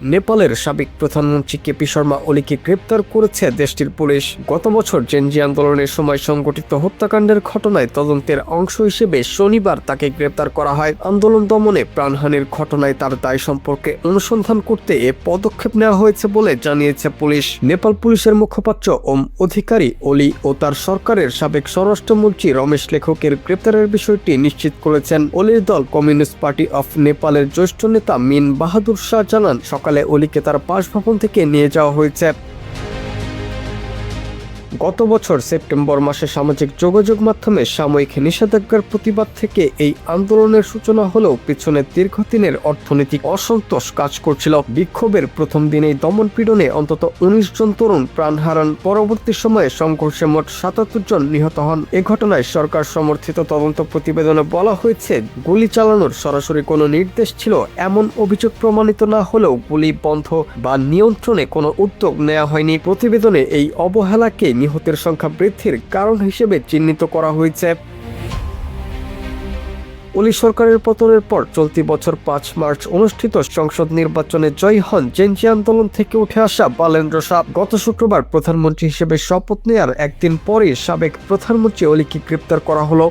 নেপালের সাবেক প্রধানমন্ত্রী কেপি শর্মা ওলিকে গ্রেপ্তার করেছে দেশটির পুলিশ। গত বছর জেনজি আন্দোলনের সময় সংঘটিত হত্যাকাণ্ডের ঘটনায় তদন্তের অংশ হিসেবে শনিবার তাকে গ্রেপ্তার করা হয়। আন্দোলন দমনে প্রাণহানির ঘটনায় তার দায় সম্পর্কে অনুসন্ধান করতে এ পদক্ষেপ নেওয়া হয়েছে বলে জানিয়েছে পুলিশ। নেপাল পুলিশের মুখপাত্র ওম অধিকারী ওলি ও তার সরকারের সাবেক স্বরাষ্ট্রমন্ত্রী রমেশ লেখকের গ্রেপ্তারের বিষয়টি নিশ্চিত করেছেন। ওলির দল কমিউনিস্ট পার্টি অফ নেপালের জ্যেষ্ঠ নেতা মিন বাহাদুর শাহ জানান, সকালে ওলিকে তার বাসভবন থেকে নিয়ে যাওয়া হয়েছে। গত বছর সেপ্টেম্বর মাসে সামাজিক যোগাযোগ মাধ্যমে সাময়িক নিষেধাজ্ঞার প্রতিবাদ থেকে এই আন্দোলনের সূচনা হলেও পিছনে দীর্ঘদিনের অর্থনৈতিক অসন্তোষ কাজ করছিল। বিক্ষোভের প্রথম দিনেই দমনপীড়নে অন্তত ১৯ জন তরুণ প্রাণ হারান। পরবর্তী সময়ে সংঘর্ষে মোট ৭৭ জন নিহত হন। এ ঘটনায় সরকার সমর্থিত তদন্ত প্রতিবেদনে বলা হয়েছে, গুলি চালানোর সরাসরি কোনো নির্দেশ ছিল এমন অভিযোগ প্রমাণিত না হলেও গুলি বন্ধ বা নিয়ন্ত্রণে কোনো উদ্যোগ নেওয়া হয়নি। প্রতিবেদনে এই অবহেলাকে নিহতের সংখ্যা বৃদ্ধির কারণ হিসেবে চিহ্নিত করা হয়েছে। ওলি সরকারের পতনের পর চলতি বছর ৫ মার্চ অনুষ্ঠিত সংসদ নির্বাচনে জয়ী হন জেনজি আন্দোলন থেকে উঠে আসা বালেন্দ্র শাহ। গত শুক্রবার প্রধানমন্ত্রী হিসেবে শপথ নেয়ার একদিন পরে সাবেক প্রধানমন্ত্রী ওলিকে গ্রেপ্তার করা হলো।